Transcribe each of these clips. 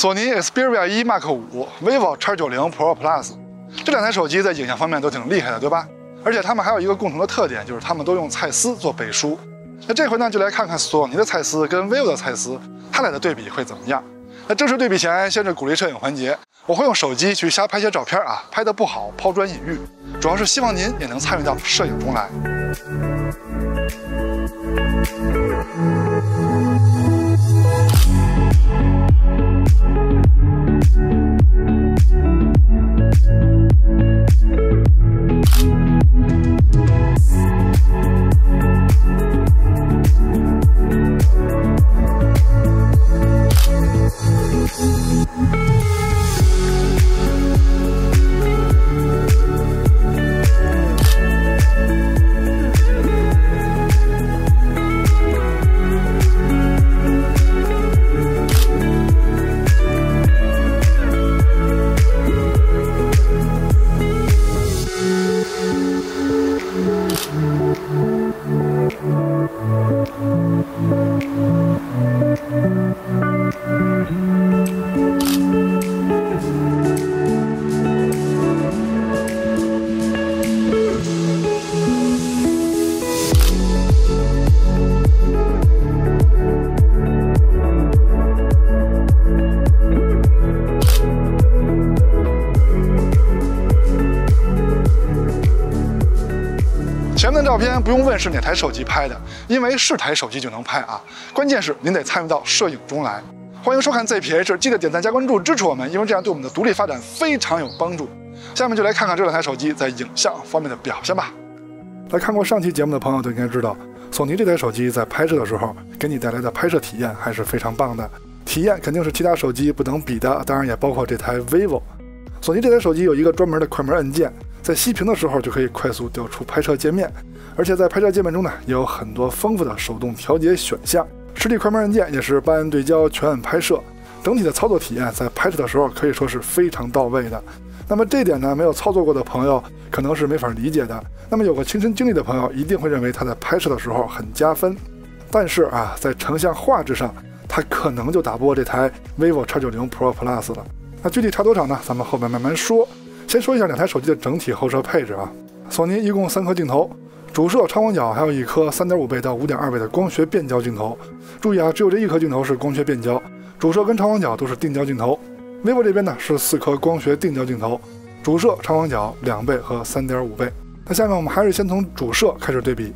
索尼 Xperia 1 Mark 5、vivo X90 Pro Plus 这两台手机在影像方面都挺厉害的，对吧？而且它们还有一个共同的特点，就是它们都用蔡司做背书。那这回呢，就来看看索尼的蔡司跟 vivo 的蔡司，它俩的对比会怎么样？那正式对比前，先是鼓励摄影环节，我会用手机去瞎拍些照片啊，拍得不好抛砖引玉，主要是希望您也能参与到摄影中来。前面的照片不用问是哪台手机拍的，因为是台手机就能拍啊。关键是您得参与到摄影中来。欢迎收看 ZPH， 记得点赞加关注支持我们，因为这样对我们的独立发展非常有帮助。下面就来看看这两台手机在影像方面的表现吧。来看过上期节目的朋友都应该知道，索尼这台手机在拍摄的时候给你带来的拍摄体验还是非常棒的，体验肯定是其他手机不能比的，当然也包括这台 vivo。索尼这台手机有一个专门的快门按键，在熄屏的时候就可以快速调出拍摄界面，而且在拍摄界面中呢，也有很多丰富的手动调节选项。实体快门按键也是半按对焦全按拍摄，整体的操作体验在拍摄的时候可以说是非常到位的。那么这点呢，没有操作过的朋友可能是没法理解的。那么有过亲身经历的朋友一定会认为它在拍摄的时候很加分。但是啊，在成像画质上，它可能就打不过这台 vivo X90 Pro Plus 了。那具体差多少呢？咱们后面慢慢说。先说一下两台手机的整体后摄配置啊。索尼一共3颗镜头，主摄超广角，还有一颗3.5倍到5.2倍的光学变焦镜头。注意啊，只有这一颗镜头是光学变焦，主摄跟超广角都是定焦镜头。vivo 这边呢是4颗光学定焦镜头，主摄超广角2倍和3.5倍。那下面我们还是先从主摄开始对比。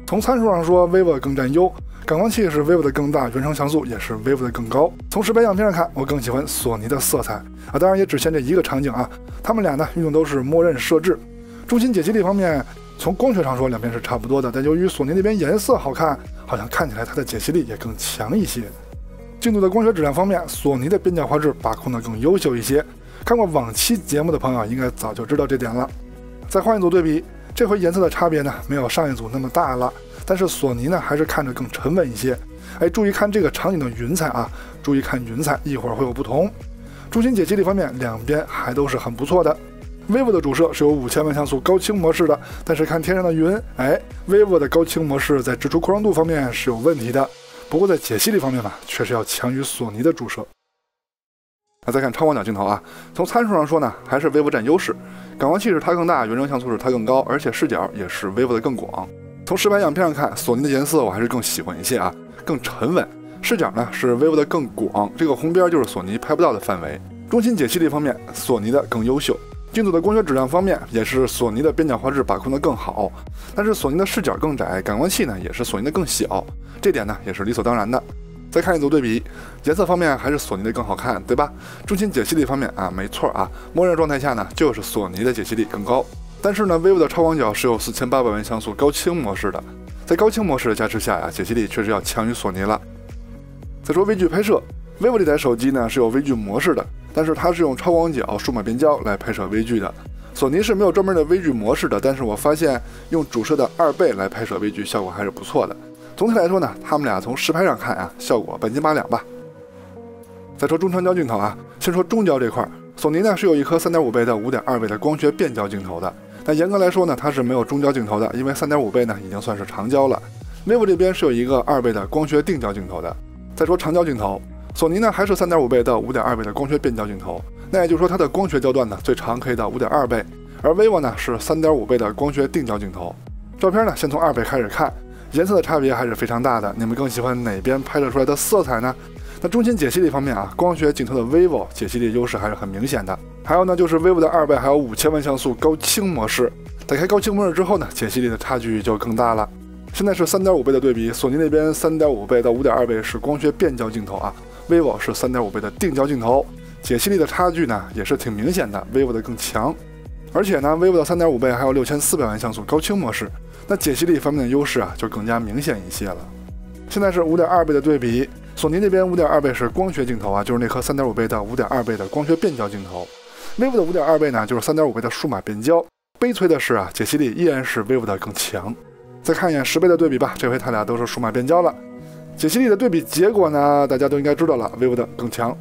从参数上说 ，vivo 更占优，感光器是 vivo 的更大，原生像素也是 vivo 的更高。从实拍样片上看，我更喜欢索尼的色彩啊，当然也只限这一个场景啊。它们俩呢运用都是默认设置。中心解析力方面，从光学上说两边是差不多的，但由于索尼那边颜色好看，好像看起来它的解析力也更强一些。镜头的光学质量方面，索尼的边角画质把控的更优秀一些。看过往期节目的朋友应该早就知道这点了。再换一组对比，这回颜色的差别呢没有上一组那么大了，但是索尼呢还是看着更沉稳一些。哎，注意看这个场景的云彩啊，注意看云彩，一会儿会有不同。中心解析力方面，两边还都是很不错的。vivo 的主摄是有5000万像素高清模式的，但是看天上的云，哎 ，vivo 的高清模式在支出扩张度方面是有问题的，不过在解析力方面吧，确实要强于索尼的主摄。那再看超广角镜头啊，从参数上说呢，还是 vivo 占优势，感光器是它更大，原生像素是它更高，而且视角也是 vivo 的更广。从实拍样片上看，索尼的颜色我还是更喜欢一些啊，更沉稳。视角呢是 vivo 的更广，这个红边就是索尼拍不到的范围。中心解析力方面，索尼的更优秀。镜头的光学质量方面，也是索尼的边角画质把控的更好，但是索尼的视角更窄，感光器呢也是索尼的更小，这点呢也是理所当然的。再看一组对比，颜色方面还是索尼的更好看，对吧？中心解析力方面啊，没错啊，默认状态下呢就是索尼的解析力更高，但是呢 vivo 的超广角是有4800万像素高清模式的，在高清模式的加持下呀，解析力确实要强于索尼了。再说微距拍摄 ，vivo 这台手机呢是有微距模式的，但是它是用超广角数码变焦来拍摄微距的。索尼是没有专门的微距模式的，但是我发现用主摄的2倍来拍摄微距效果还是不错的。总体来说呢，他们俩从实拍上看啊，效果半斤八两吧。再说中长焦镜头啊，先说中焦这块，索尼呢是有一颗3.5倍到5.2倍的光学变焦镜头的，但严格来说呢，它是没有中焦镜头的，因为3.5倍呢已经算是长焦了。vivo 这边是有一个2倍的光学定焦镜头的。再说长焦镜头，索尼呢还是3.5倍到5.2倍的光学变焦镜头，那也就是说它的光学焦段呢最长可以到5.2倍，而 vivo 呢是3.5倍的光学定焦镜头。照片呢先从2倍开始看，颜色的差别还是非常大的，你们更喜欢哪边拍摄出来的色彩呢？那中心解析力方面啊，光学镜头的 vivo 解析力优势还是很明显的。还有呢就是 vivo 的2倍还有5000万像素高清模式，打开高清模式之后呢，解析力的差距就更大了。现在是3.5倍的对比，索尼那边3.5倍到5.2倍是光学变焦镜头啊， vivo 是3.5倍的定焦镜头，解析力的差距呢也是挺明显的 ，vivo 的更强。而且呢 vivo 的3.5倍还有6400万像素高清模式，那解析力方面的优势啊就更加明显一些了。现在是5.2倍的对比，索尼那边5.2倍是光学镜头啊，就是那颗3.5倍到5.2倍的光学变焦镜头。vivo 的5.2倍呢就是3.5倍的数码变焦，悲催的是啊，解析力依然是 vivo 的更强。再看一眼10倍的对比吧，这回它俩都是数码变焦了。解析力的对比结果呢，大家都应该知道了 ，vivo 的更强。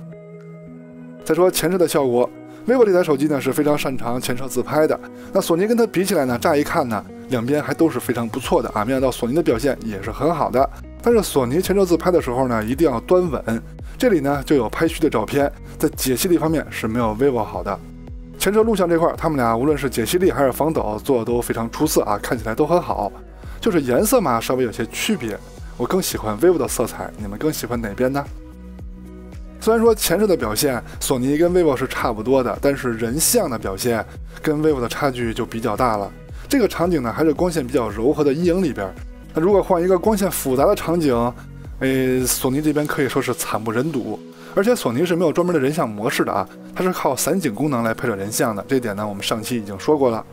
再说前摄的效果 ，vivo 这台手机呢是非常擅长前摄自拍的。那索尼跟它比起来呢，乍一看呢，两边还都是非常不错的啊。没想到索尼的表现也是很好的，但是索尼前摄自拍的时候呢，一定要端稳。这里呢就有拍虚的照片，在解析力方面是没有 vivo 好的。前摄录像这块，他们俩无论是解析力还是防抖做的都非常出色啊，看起来都很好。就是颜色嘛，稍微有些区别。我更喜欢 vivo 的色彩，你们更喜欢哪边呢？虽然说前摄的表现索尼跟 vivo 是差不多的，但是人像的表现跟 vivo 的差距就比较大了。这个场景呢还是光线比较柔和的阴影里边，那如果换一个光线复杂的场景，索尼这边可以说是惨不忍睹。而且索尼是没有专门的人像模式的啊，它是靠散景功能来拍摄人像的，这点呢我们上期已经说过了。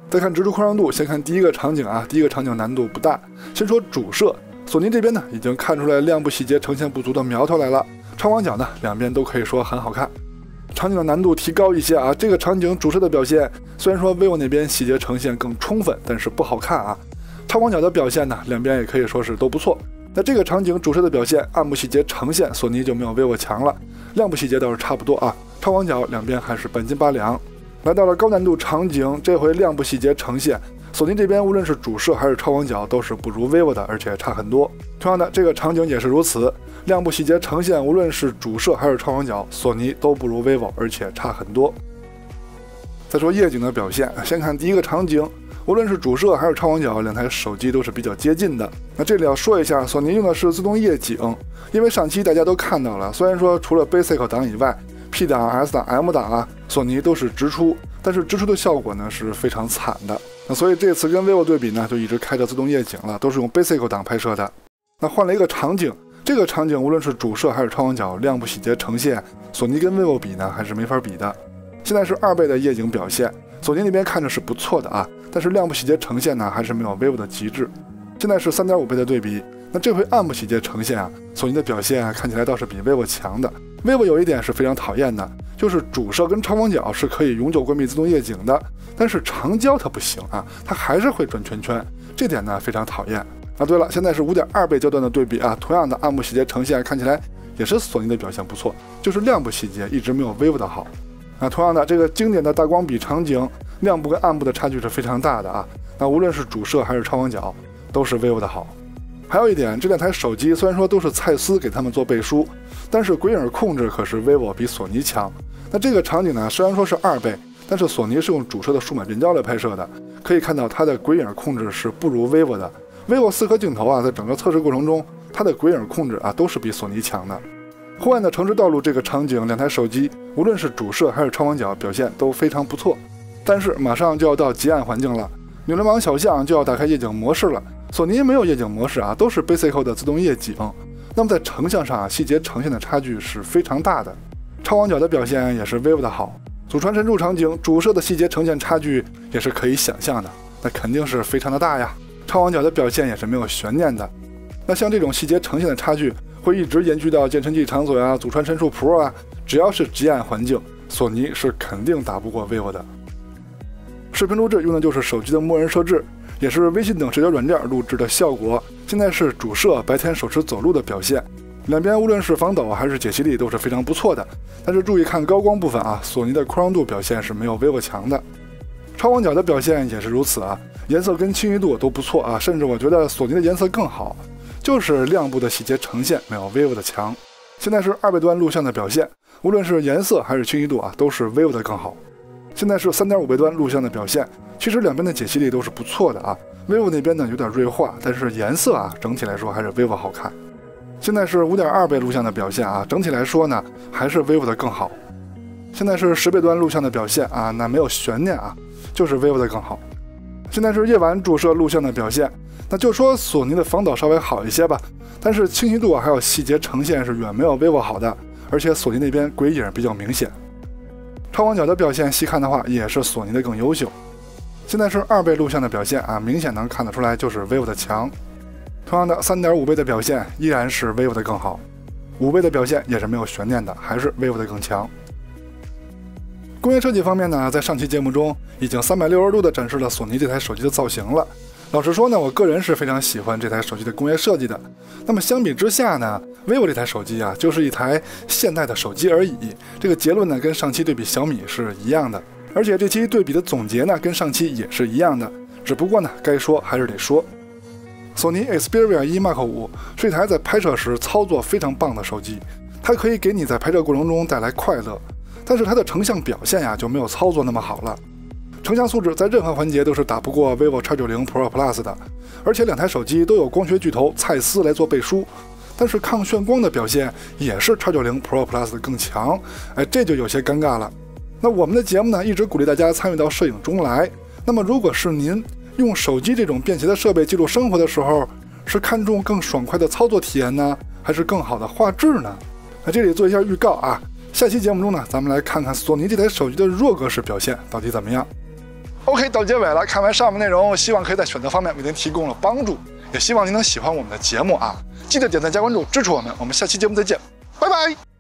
再看直出宽容度，先看第一个场景啊，第一个场景难度不大。先说主摄，索尼这边呢已经看出来亮部细节呈现不足的苗头来了，超广角呢两边都可以说很好看。场景的难度提高一些啊，这个场景主摄的表现虽然说 vivo 那边细节呈现更充分，但是不好看啊。超广角的表现呢，两边也可以说是都不错。那这个场景主摄的表现，暗部细节呈现，索尼就没有 vivo 强了，亮部细节倒是差不多啊，超广角两边还是半斤八两。来到了高难度场景，这回亮部细节呈现，索尼这边无论是主摄还是超广角都是不如 vivo 的，而且差很多。同样的，这个场景也是如此，亮部细节呈现无论是主摄还是超广角，索尼都不如 vivo， 而且差很多。再说夜景的表现，先看第一个场景，无论是主摄还是超广角，两台手机都是比较接近的。那这里要说一下，索尼用的是自动夜景，因为上期大家都看到了，虽然说除了 Basic 档以外，P 档、S 档、M 档啊，索尼都是直出，但是直出的效果呢是非常惨的。那所以这次跟 vivo 对比呢，就一直开着自动夜景了，都是用 Basic 档拍摄的。那换了一个场景，这个场景无论是主摄还是超广角，亮部细节呈现，索尼跟 vivo 比呢还是没法比的。现在是2倍的夜景表现，索尼那边看着是不错的啊，但是亮部细节呈现呢还是没有 vivo 的极致。现在是3.5倍的对比，那这回暗部细节呈现啊，索尼的表现看起来倒是比 vivo 强的。vivo 有一点是非常讨厌的，就是主摄跟超广角是可以永久关闭自动夜景的，但是长焦它不行啊，它还是会转圈圈，这点呢非常讨厌啊。对了，现在是5.2倍焦段的对比啊，同样的暗部细节呈现看起来也是索尼的表现不错，就是亮部细节一直没有 vivo 的好。那同样的这个经典的大光比场景，亮部跟暗部的差距是非常大的啊。那无论是主摄还是超广角，都是 vivo 的好。还有一点，这两台手机虽然说都是蔡司给他们做背书，但是鬼影控制可是 vivo 比索尼强。那这个场景呢，虽然说是2倍，但是索尼是用主摄的数码变焦来拍摄的，可以看到它的鬼影控制是不如 vivo 的。vivo 4颗镜头啊，在整个测试过程中，它的鬼影控制啊都是比索尼强的。户外的城市道路这个场景，两台手机无论是主摄还是超广角表现都非常不错。但是马上就要到极暗环境了，纽伦邦小巷就要打开夜景模式了。索尼没有夜景模式啊，都是 Basic 的自动夜景。那么在成像上啊，细节呈现的差距是非常大的。超广角的表现也是 vivo 的好。祖传神助场景，主摄的细节呈现差距也是可以想象的，那肯定是非常的大呀。超广角的表现也是没有悬念的。那像这种细节呈现的差距，会一直延续到剑神纪场所啊、祖传神助 Pro 啊，只要是极暗环境，索尼是肯定打不过 vivo 的。视频录制用的就是手机的默认设置，也是微信等社交软件录制的效果。现在是主摄白天手持走路的表现，两边无论是防抖还是解析力都是非常不错的。但是注意看高光部分啊，索尼的宽容度表现是没有 vivo 强的。超广角的表现也是如此啊，颜色跟清晰度都不错啊，甚至我觉得索尼的颜色更好，就是亮部的细节呈现没有 vivo 的强。现在是2倍端录像的表现，无论是颜色还是清晰度啊，都是 vivo 的更好。现在是3.5倍端录像的表现，其实两边的解析力都是不错的啊。vivo 那边呢有点锐化，但是颜色啊整体来说还是 vivo 好看。现在是5.2倍录像的表现啊，整体来说呢还是 vivo 的更好。现在是10倍端录像的表现啊，那没有悬念啊，就是 vivo 的更好。现在是夜晚主摄录像的表现，那就说索尼的防抖稍微好一些吧，但是清晰度还有细节呈现是远没有 vivo 好的，而且索尼那边鬼影比较明显。超广角的表现细看的话，也是索尼的更优秀。现在是2倍录像的表现啊，明显能看得出来就是 vivo 的强。同样的3.5倍的表现依然是 vivo 的更好，5倍的表现也是没有悬念的，还是 vivo 的更强。工业设计方面呢，在上期节目中已经360度的展示了索尼这台手机的造型了。老实说呢，我个人是非常喜欢这台手机的工业设计的。那么相比之下呢 ，vivo 这台手机啊，就是一台现代的手机而已。这个结论呢，跟上期对比小米是一样的，而且这期对比的总结呢，跟上期也是一样的。只不过呢，该说还是得说。索尼 Xperia 1 Mark 5是一台在拍摄时操作非常棒的手机，它可以给你在拍摄过程中带来快乐，但是它的成像表现呀就没有操作那么好了。成像素质在任何环节都是打不过 vivo X90 Pro Plus 的，而且两台手机都有光学巨头蔡司来做背书，但是抗眩光的表现也是 X90 Pro Plus 更强，这就有些尴尬了。那我们的节目呢，一直鼓励大家参与到摄影中来。那么如果是您用手机这种便携的设备记录生活的时候，是看重更爽快的操作体验呢，还是更好的画质呢？那这里做一下预告啊，下期节目中呢，咱们来看看索尼这台手机的弱格式表现到底怎么样。OK， 到结尾了，看完上面内容，希望可以在选择方面为您提供了帮助，也希望您能喜欢我们的节目啊！记得点赞加关注支持我们，我们下期节目再见，拜拜。